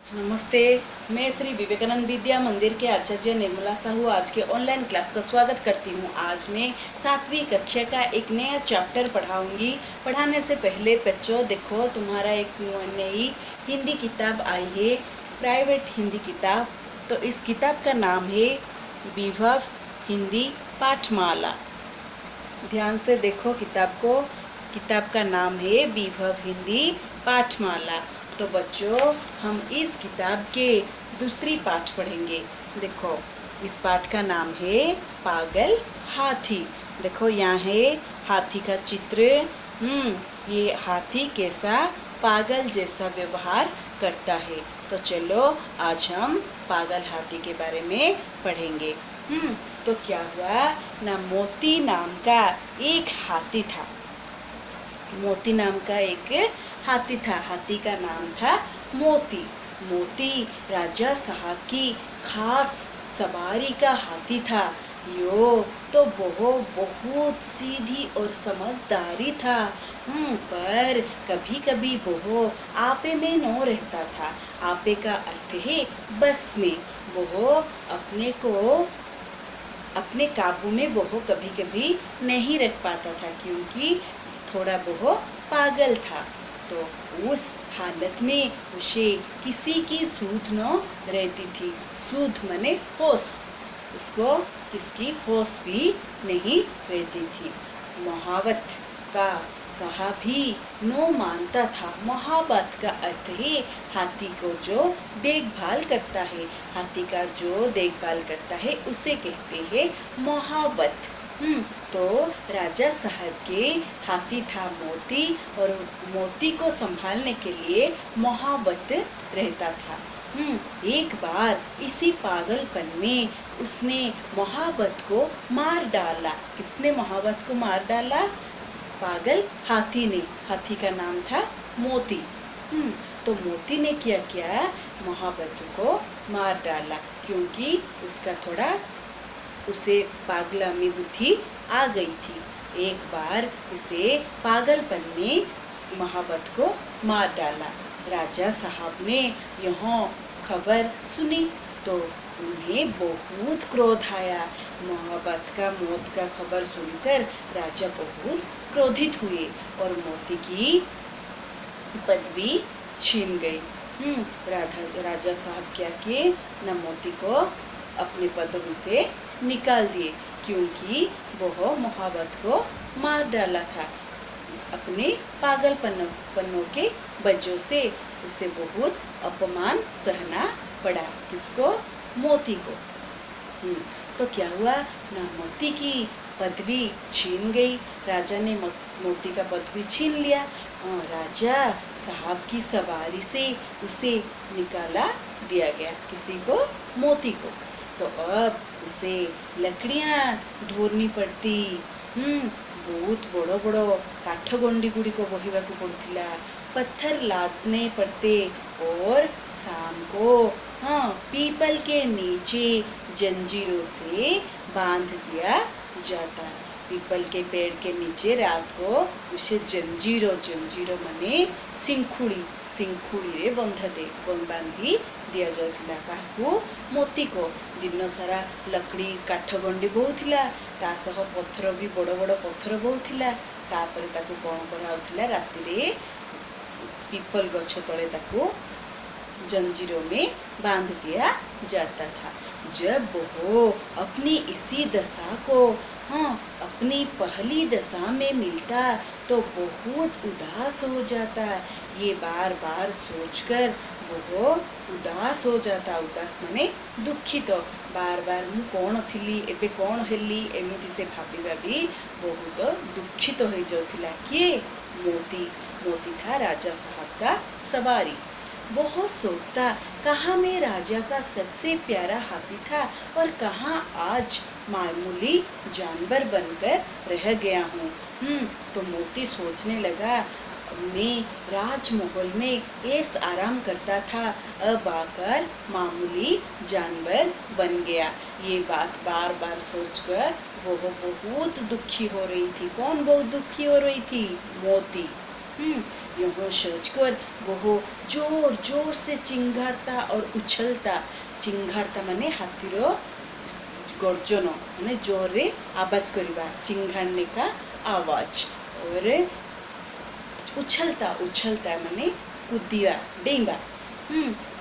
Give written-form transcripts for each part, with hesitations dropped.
नमस्ते। मैं श्री विवेकानंद विद्या मंदिर के आचार्य निर्मला साहू आज के ऑनलाइन क्लास का स्वागत करती हूँ। आज मैं 7वीं कक्षा का एक नया चैप्टर पढ़ाऊंगी। पढ़ाने से पहले बच्चों देखो, तुम्हारा एक नई हिंदी किताब आई है, प्राइवेट हिंदी किताब। तो इस किताब का नाम है विभव हिंदी पाठमाला। ध्यान से देखो किताब को। किताब का नाम है विभव हिंदी पाठमाला। तो बच्चों, हम इस किताब के दूसरी पाठ पढ़ेंगे। देखो, इस पाठ का नाम है पागल हाथी। देखो, यहाँ है हाथी का चित्र। ये हाथी कैसा पागल जैसा व्यवहार करता है। तो चलो आज हम पागल हाथी के बारे में पढ़ेंगे। तो क्या हुआ ना, मोती नाम का एक हाथी था। मोती नाम का एक हाथी था। हाथी का नाम था मोती। मोती राजा साहब की खास सवारी का हाथी था। यो तो बहुत सीधी और समझदारी था। पर कभी कभी वो आपे में न रहता था। आपे का अर्थ है बस में। वो अपने काबू में वो कभी कभी नहीं रख पाता था, क्योंकि थोड़ा वो पागल था। तो उस हालत में उसे किसी की सूध न रहती थी। सूध माने होश। उसको किसकी होश भी नहीं रहती थी। मोहब्बत का कहा भी नो मानता था। मोहब्बत का अर्थ है हाथी को जो देखभाल करता है। हाथी का जो देखभाल करता है उसे कहते हैं मोहब्बत। तो राजा साहब के हाथी था मोती, और मोती को संभालने के लिए मोहब्बत रहता था। एक बार इसी पागलपन में उसने मोहब्बत को मार डाला। किसने मोहब्बत को मार डाला? पागल हाथी ने। हाथी का नाम था मोती। तो मोती ने क्या किया? मोहब्बत को मार डाला, क्योंकि उसका थोड़ा उसे पागलामी बुद्धि आ गई थी। एक बार इसे पागलपन में मोहब्बत को मार डाला। राजा साहब ने यह खबर सुनी तो उन्हें बहुत क्रोध आया। मोहब्बत का मौत का खबर सुनकर राजा बहुत क्रोधित हुए और मोती की पदवी छीन गई। राजा साहब क्या किए ना, मोती को अपनी पदवी से निकाल दिए, क्योंकि वह मोहब्बत को मार डाला था। अपने पागलपनों के वजह से उसे बहुत अपमान सहना पड़ा। किसको? मोती को। तो क्या हुआ ना, मोती की पदवी छीन गई। राजा ने मोती का पदवी छीन लिया। राजा साहब की सवारी से उसे निकाला दिया गया। किसी को? मोती को। तो अब उसे लकड़ियाँ ढोरनी पड़ती। बहुत बड़ो बड़ो काठ गंडी गुड़ी को बोहिबाकू पड़ुथिला। पत्थर लादने पड़ते और शाम को पीपल के नीचे जंजीरों से बांध दिया जाता। पीपल के पेड़ के नीचे रात को उसे जंजीरों माने सिंखुड़ी रे बांधी दिया जाउथिला। काहकू? मोती को। दिन सारा लकड़ी काठ गंडी बहुथिला, ता सह पत्थर भी बड़ बड़ पत्थर बहुथिला। तापरे ताकू कौन कराउथिला? रातिरे पीपल गछ तले ताकू जंजीरों में बांध दिया जाता था। जब वो अपनी इसी दशा को अपनी पहली दशा में मिलता तो बहुत उदास हो जाता। ये बार बार सोचकर वो उदास हो जाता। उदास माने दुखित। बार बार मु कौन थिली एबे कौन हेली एमिति से भाभी बहुत दुखित हो जाउथिला। किए? मोती था राजा साहब का सवारी। बहुत सोचता, कहाँ मैं राजा का सबसे प्यारा हाथी था और कहाँ आज मामूली जानवर बनकर रह गया हूँ। तो मोती सोचने लगा, मैं राजमहल में ऐश आराम करता था, अब आकर मामूली जानवर बन गया। ये बात बार बार सोचकर वो बहुत दुखी हो रही थी। कौन बहुत दुखी हो रही थी? मोती। यह सोचकर वो जोर जोर से चिंघाड़ता और उछलता। चिंघाड़ता माने हाथीर गर्जन माने जोर रे आवाज करवा, चिंघाड़ने का आवाज। और उछलता उछलता माने कूदिया डेइबा।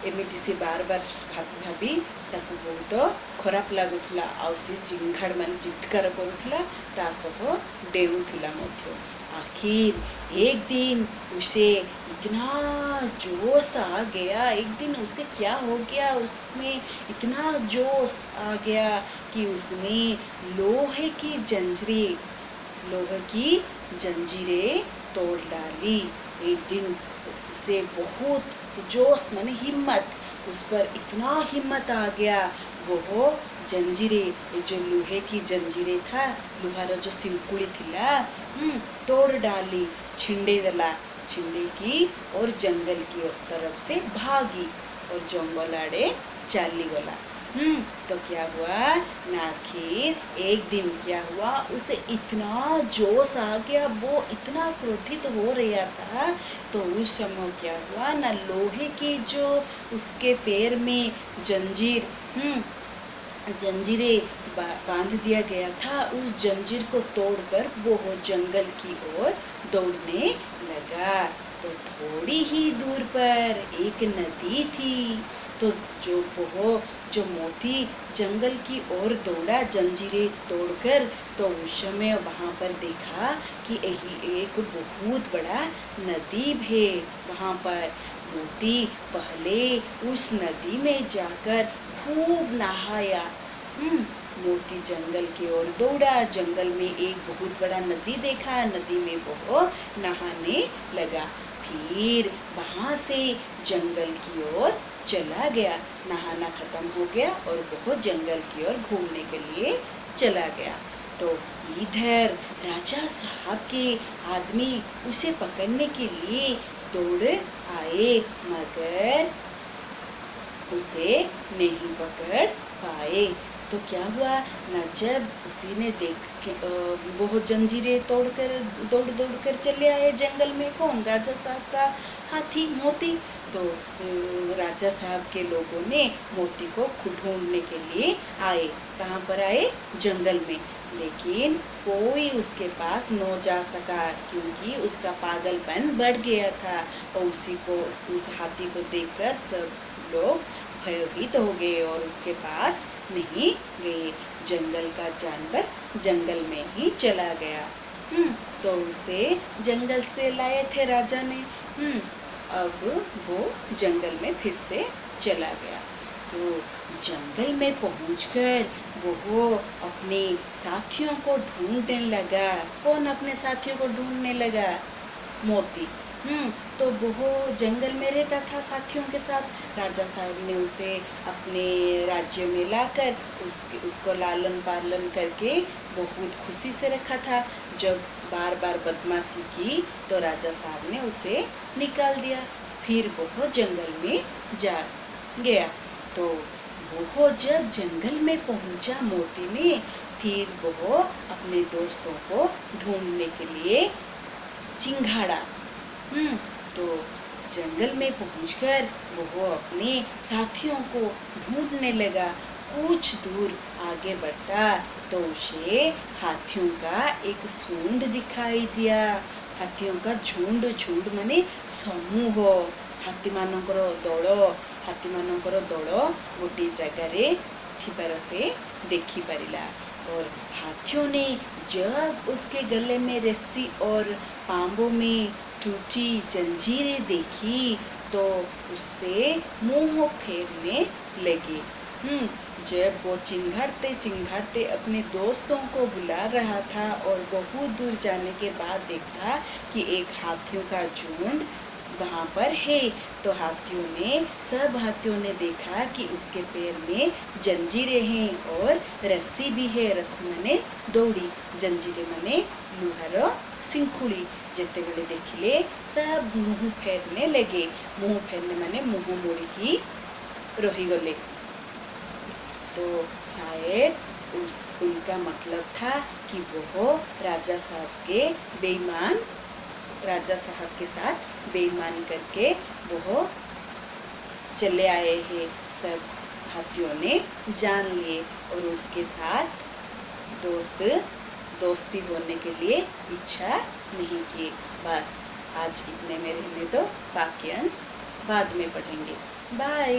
एमिति से बार बार भाभी भाभी ताकू बहुत खराब लगुला। आ से चिंघाड़ माने चित्कार करुला, ता सह डेउथुला मध्य। आखिर एक दिन उसे इतना जोश आ गया, एक दिन उसे क्या हो गया, उसमें इतना जोश आ गया कि उसने लोहे की जंजीरें तोड़ डाली। एक दिन उसे बहुत जोश माने हिम्मत, उस पर इतना हिम्मत आ गया, वो जंजीरें, जो लोहे की जंजीरें था, लोहार जो सिंकुड़ी थिला, तोड़ डाली, छिंडे दला, छिंडे की और जंगल की तरफ से भागी और जंगल आड़े चली गला। तो क्या हुआ ना, आखिर एक दिन क्या हुआ, उसे इतना जोश आ गया, वो इतना क्रोधित हो रहा था। तो उस समय क्या हुआ ना, लोहे के जो उसके पैर में जंजीरें बांध दिया गया था, उस जंजीर को तोड़कर वो जंगल की ओर दौड़ने लगा। तो थोड़ी ही दूर पर एक नदी थी। तो जो मोती जंगल की ओर दौड़ा जंजीरें तोड़कर, तो उस समय वहाँ पर देखा कि यही एक बहुत बड़ा नदी है। वहाँ पर मोती पहले उस नदी में जाकर खूब नहाया। मोती जंगल की ओर दौड़ा, जंगल में एक बहुत बड़ा नदी देखा, नदी में वो नहाने लगा। फिर वहाँ से जंगल की ओर चला गया, नहाना खत्म हो गया और वो जंगल की ओर घूमने के लिए चला गया। तो इधर राजा साहब के आदमी उसे पकड़ने के लिए दौड़ आए, मगर उसे नहीं पकड़ पाए। तो क्या हुआ ना, जब उसी ने वो जंजीरें तोड़कर दौड़ कर चले आए जंगल में, कौन, राजा साहब का हाथी मोती। तो राजा साहब के लोगों ने मोती को ढूंढने के लिए आए। कहाँ पर आए, जंगल में। लेकिन कोई उसके पास न जा सका, क्योंकि उसका पागलपन बढ़ गया था और उस हाथी को देखकर सब लोग भयभीत हो गए और उसके पास नहीं गए। जंगल का जानवर जंगल में ही चला गया। तो उसे जंगल से लाए थे राजा ने। अब वो जंगल में फिर से चला गया। तो जंगल में पहुंचकर वो अपने साथियों को ढूंढने लगा। कौन अपने साथियों को ढूंढने लगा, मोती। तो वो जंगल में रहता था साथियों के साथ। राजा साहब ने उसे अपने राज्य में लाकर उसको लालन पालन करके बहुत खुशी से रखा था। जब बार बार बदमाशी की तो राजा साहब ने उसे निकाल दिया। फिर वो जंगल में जा गया। तो वो जब जंगल में पहुंचा मोती ने, फिर वो अपने दोस्तों को ढूंढने के लिए चिंघाड़ा। तो जंगल में पहुंचकर वो अपने साथियों को ढूंढने लगा। कुछ दूर आगे बढ़ता तो उसे हाथियों का एक झुंड दिखाई दिया। हाथियों का झुंड माने समूह। हाथी मानकर दौड़ गोटे जगार थिबार से देखी पारिला। और हाथियों ने जब उसके गले में रस्सी और पांवों में टूटी जंजीरें देखी तो उससे मुंह फेरने लगे। जब वो चिंघाड़ते अपने दोस्तों को बुला रहा था और बहुत दूर जाने के बाद देखा कि एक हाथियों का झुंड वहाँ पर है। तो सब हाथियों ने देखा कि उसके पैर में जंजीरें हैं और रस्सी भी है। रस्सी माने दौड़ी, जंजीरें माने लुहार सिंखुड़ी। जेते बेले देखिले सब मुँह फेरने लगे। मुँह फेरने माने मुँह मोड़िकी रही गले। तो शायद उनका मतलब था कि वो राजा साहब के बेईमान राजा साहब के साथ बेईमानी करके वो चले आए हैं। सब हाथियों ने जान लिए और उसके साथ दोस्ती होने के लिए इच्छा नहीं की। बस आज इतने में रहने दो, बाकी अंश बाद में पढ़ेंगे। बाय।